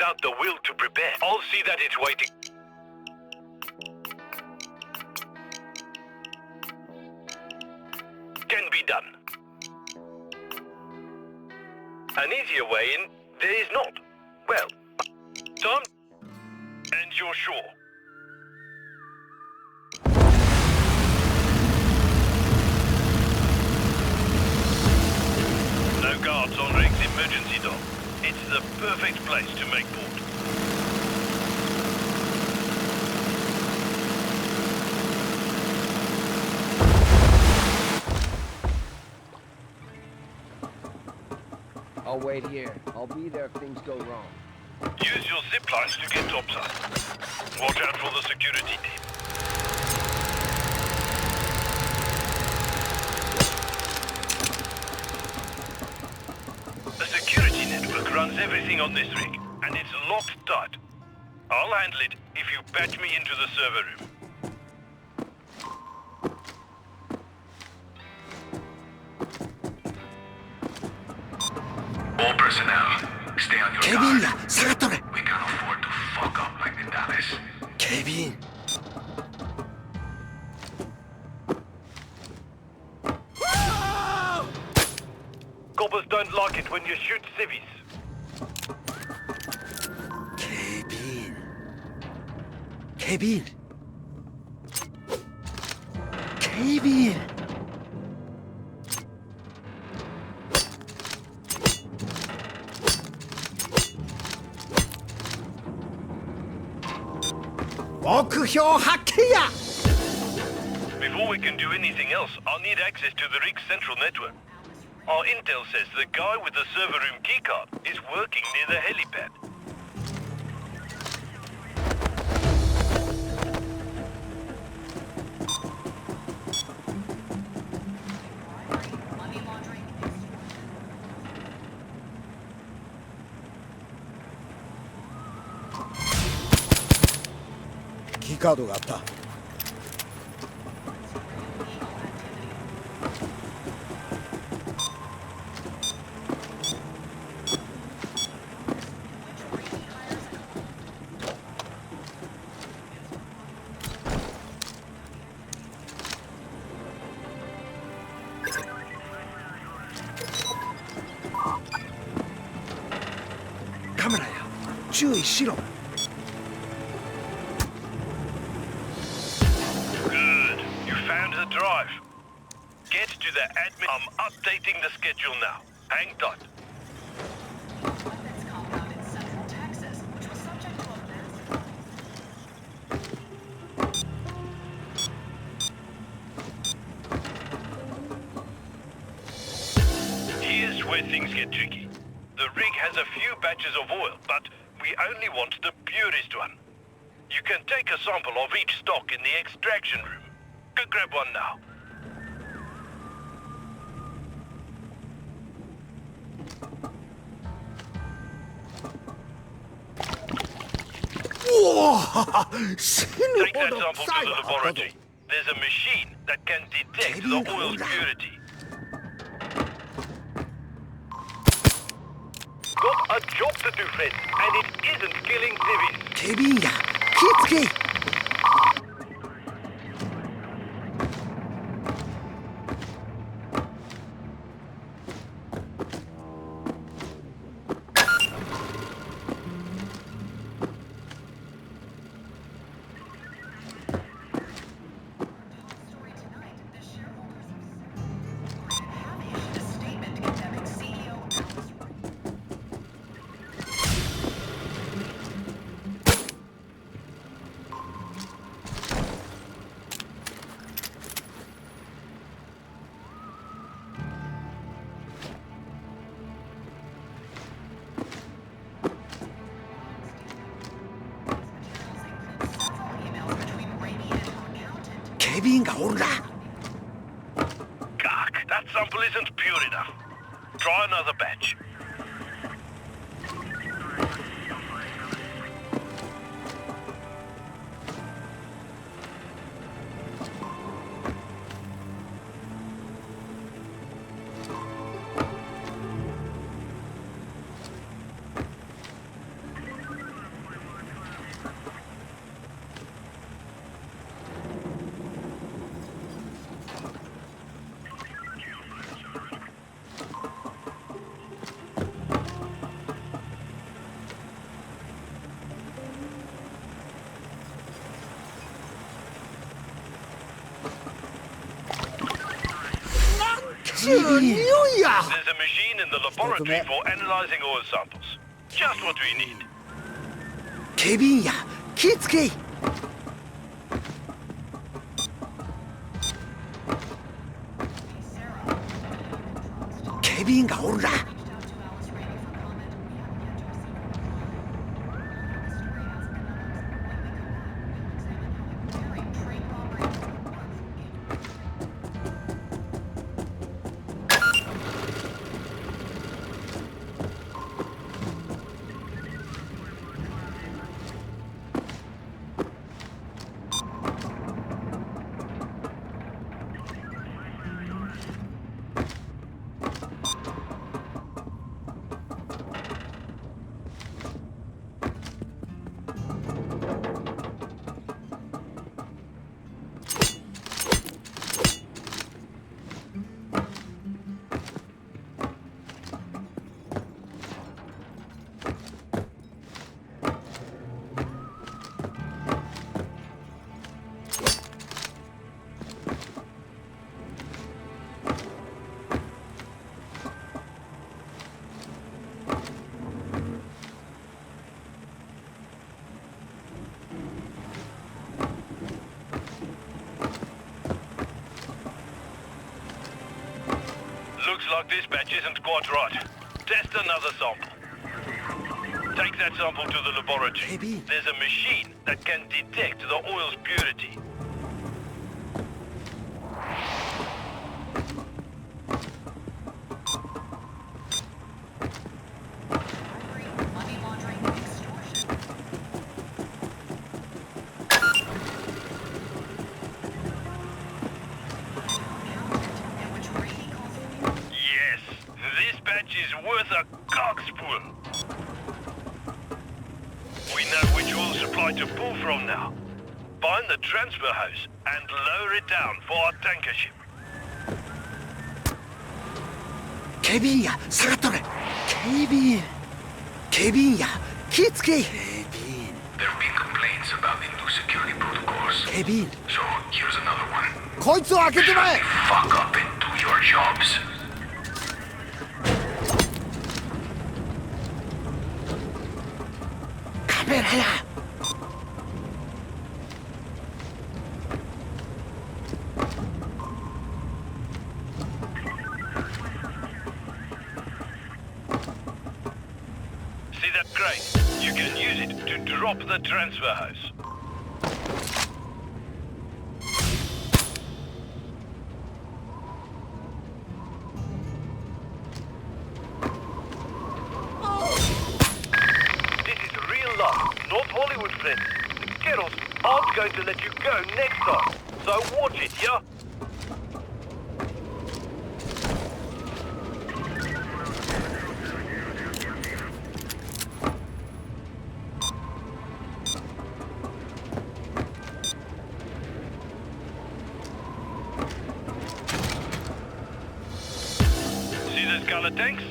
without the will to prepare. I'll see that it's waiting. Can be done. An easier way in, there is not. Well, Tom, and you're sure. No guards on Rig's emergency dock. It's the perfect place to make port. I'll wait here. I'll be there if things go wrong. Use your zip lines to get topside. Watch out for the security team. The security network runs everything on this rig, and it's locked tight. I'll handle it if you patch me into the server room. All personnel, stay on your Kevin, guard. 下がっとれ We can't afford to fuck up like the Dallas. ケビン Coppers don't like it when you shoot civvies. ケビンケビンケビン目標発見や Before we can do anything else, I'll need access to the rig's central network. Our intel says the guy with the server room keycard is working near the helipad. Keycard があった。カメラや注意しろ。Good. You found the drive. Get to the admin. I'm updating the schedule now. Hang tight. Weapons compound in central Texas, which was subject to a massive... Here's where things get tricky. The rig has a few batches of oil, but we only want the purest one. You can take a sample of each stock in the extraction room. Go grab one now. Take that sample to the laboratory. There's a machine that can detect the oil's purity. Got a job to do, friend, and it isn't killing civvies. ケビンや気ぃつけ。story tonight. The shareholders have issued a statement condemning CEO Alice. Several emails between Rainey and her accountant. ケビンがおるな。 Gak, that sample isn't pure enough. Try another batch. 臭い匂いや。 There's a machine in the laboratory for analyzing oil samples. Just what we need. 警備員や、気ぃつけい。警備員がおるな。Looks like this batch isn't quite right. Test another sample. Take that sample to the laboratory. Maybe. There's a machine that can detect the oil's purity. Money laundering and extortion. In which Brady calls it Yes, this batch is worth a cockspool. We know which oil supply to pull from now. Find the transfer hose and lower it down for our tanker ship. 警備員や、下がっとれ。警備員。警備員や、気ぃつけい。警備員。 There have been complaints about the new security protocols. 警備員。 So here's another one. こいつを開けてまえ。 Fuck up and do your jobs. カメラや。See that crane? You can use it to drop the transfer hose. This is real life, not Hollywood friends. Keros aren't going to let you go next time, so watch it, yeah? See those color tanks?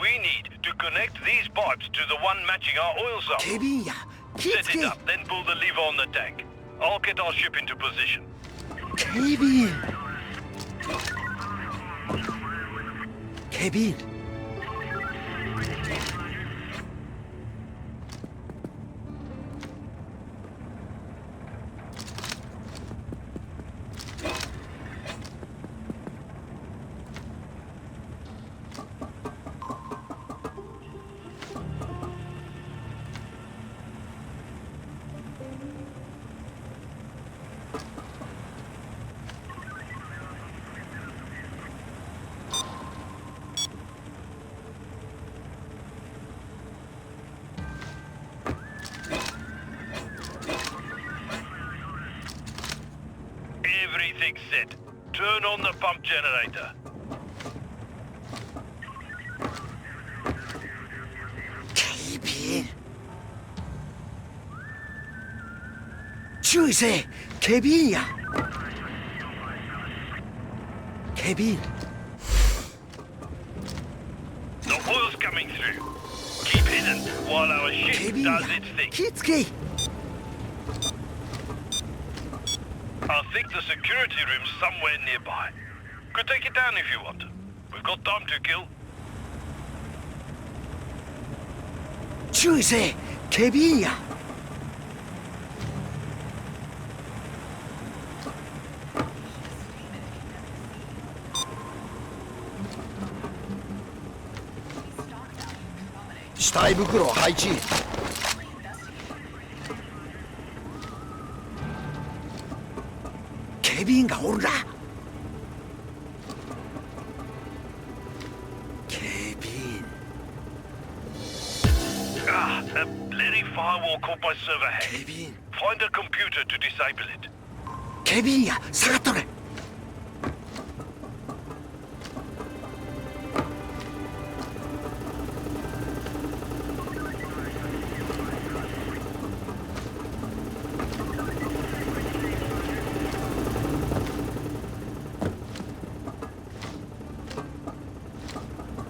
We need to connect these pipes to the one matching our oil sample. 警備員や、気ぃつ Set け it い。 up, then pull the lever on the tank. I'll get our ship into position. 警備員。警備員。Everything's set. Turn on the pump generator. 警備員。注意せえ。警備員や。警備員。 The oil's coming through. Keep hidden while our 警 ship 備員や does its thing. 気ぃつけい。 I think the security room's somewhere nearby. Could take it down if you want. We've got time to kill. 注意せ警備員や死体袋を配置警備員がおるな警備員 Ah, a bloody firewall caught by server hack. 警備員 Find a computer to disable it. 警備員や下がっとれ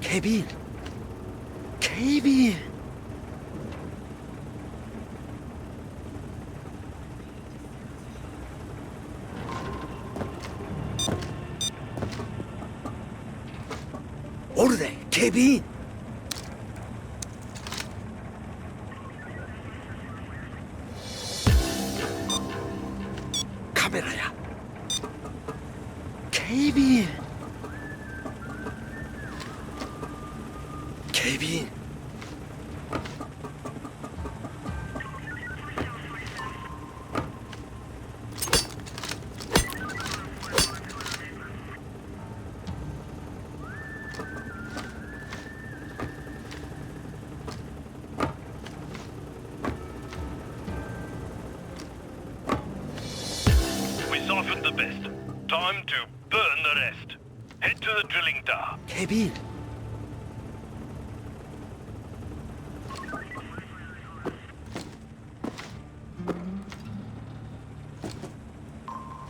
警備員警備員おるで警備員カメラや警備員警備員We siphoned the best. Time to burn the rest. Head to the drilling tower. 警備員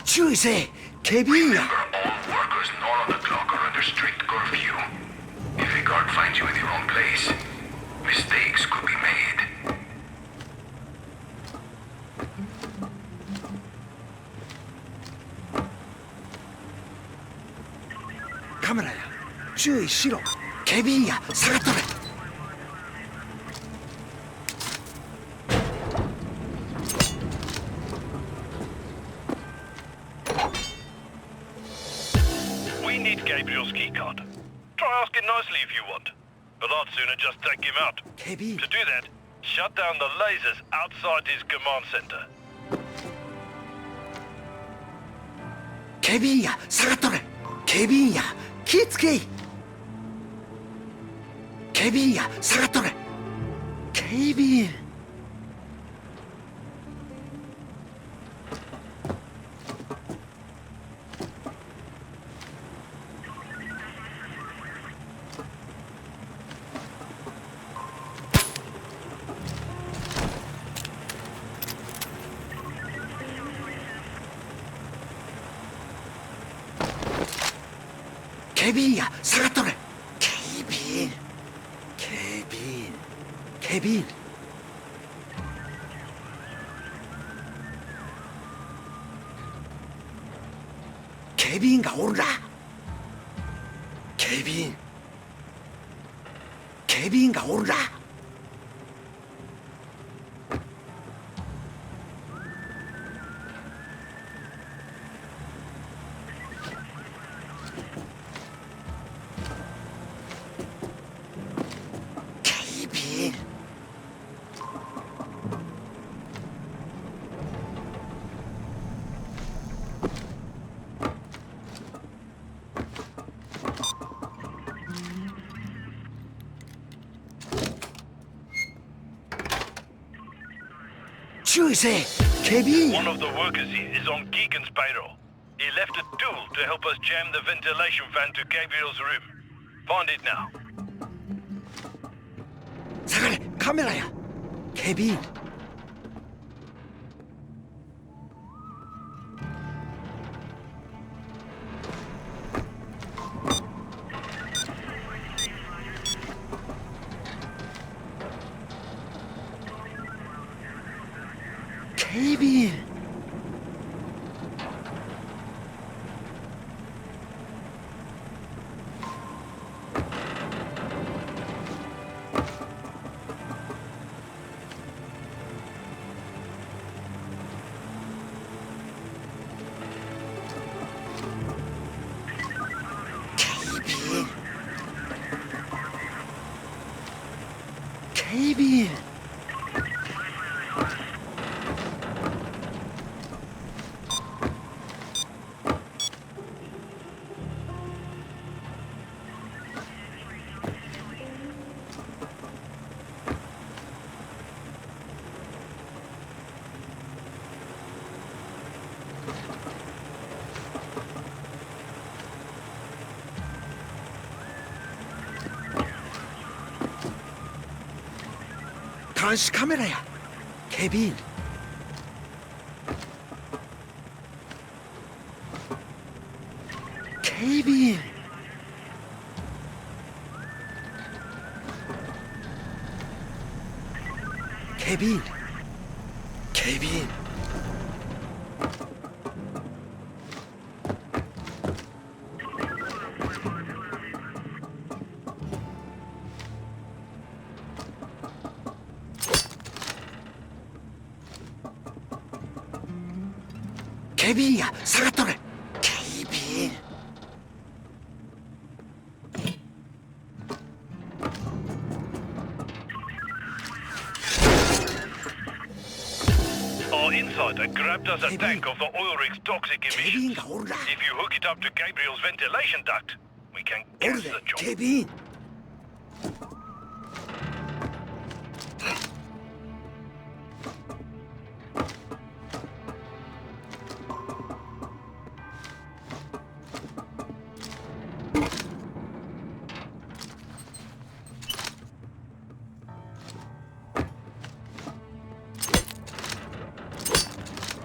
注意せ警備員や All workers not on the clock are under strict curfew. If a guard finds you in the wrong place, mistakes could be made. カメラや注意しろ警備員や下がっとれ We need Gabriel's keycard. Try asking nicely if you want. But I'd sooner just take him out. 警備員 To do that, shut down the lasers outside his command center. 警備員や下がっとれ警備員や気ぃつけい警備員や下がっとれ警備員警備員や下がっとれ警備員警備員警備員警備員がおるな警備員警備員がおるな警備員注意せ警備員 One of the workers here is on Keegan's payroll. He left a tool to help us jam the ventilation fan to Gabriel's room. Find it now. 下がれカメラや警備員警備員警備員監視カメラや警備員警備員警備員警備員警備員や下がっとれ警備員Our insider grabbed us a tank of the oil rig's toxic 警備員 emissions. がおるな If you hook it up to Gabriel's ventilation duct, we can おる gas で the job. 警備員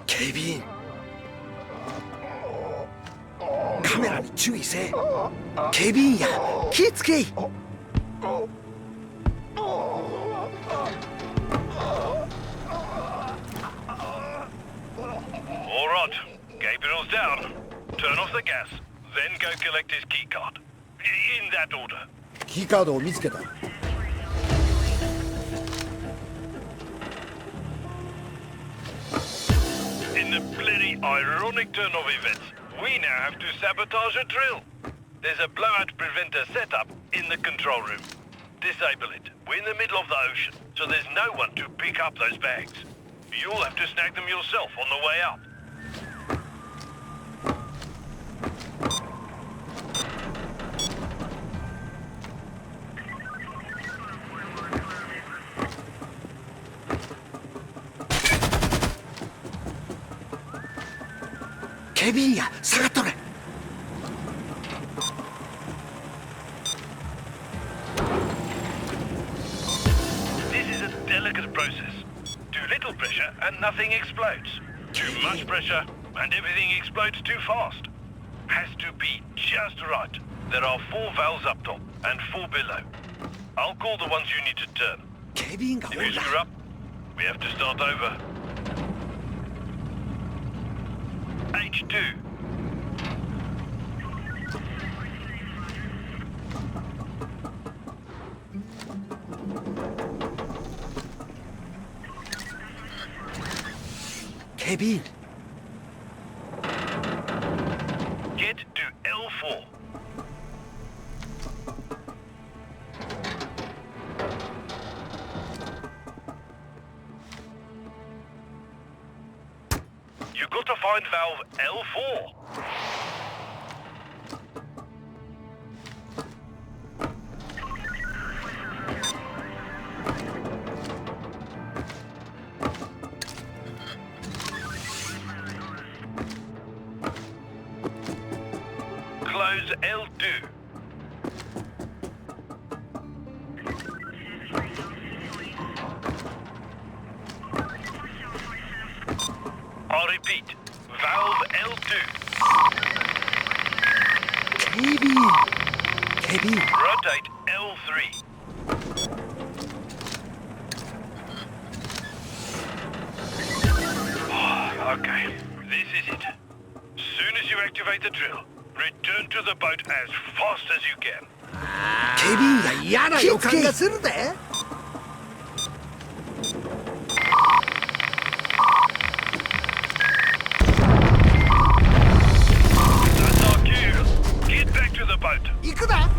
警備員カメラに注意せえ警備員や気ぃつけい All right, Gabriel's down. Turn off the gas, then go collect his keycard. In that order. キーカードを見つけた In the bloody ironic turn of events, we now have to sabotage a drill. There's a blowout preventer setup in the control room. Disable it. We're in the middle of the ocean, so there's no one to pick up those bags. You'll have to snag them yourself on the way out.警備員や下がっとれ This is a delicate process. Too little pressure and nothing explodes. Too much pressure and everything explodes too fast. Has to be just right. There are 4 valves up top and 4 below. I'll call the ones you need to turn. 警備員がお If る you な screw up, we have to start over. H2. Kevin. Get to L4. You got to find valve L4. Close L2. I repeat, valve L2. Kevin. Rotate L3. Okay, this is it. Soon as you activate the drill, return to the boat as fast as you can. ケビンが嫌な予感がするで。That's our cue. Get back to the boat. 行くだ。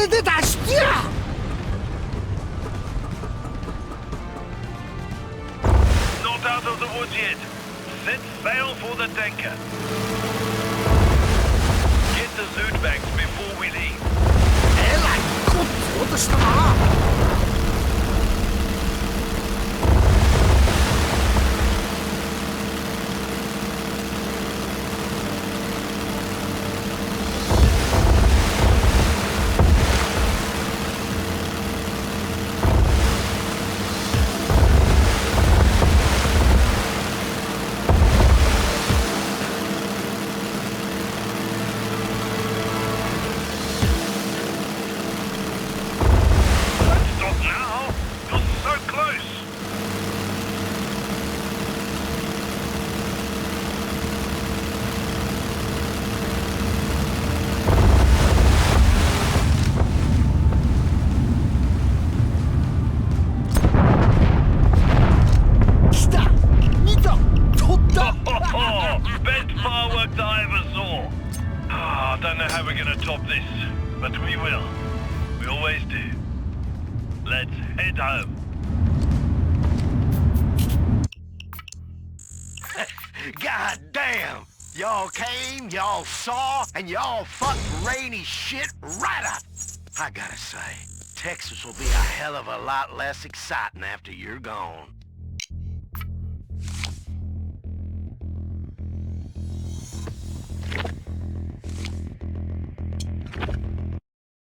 れで脱出や Not out of the woods yet. Set sail for the tanker. Get the loot bags before we leave. えらいこっち落としたな Stop now. You're so close. Best fireworks I ever saw. I don't know how we're gonna top this, but we will. We always do. Let's head home. God damn! Y'all came, y'all saw, and y'all fucked rainy shit right up. I gotta say, Texas will be a hell of a lot less exciting after you're gone.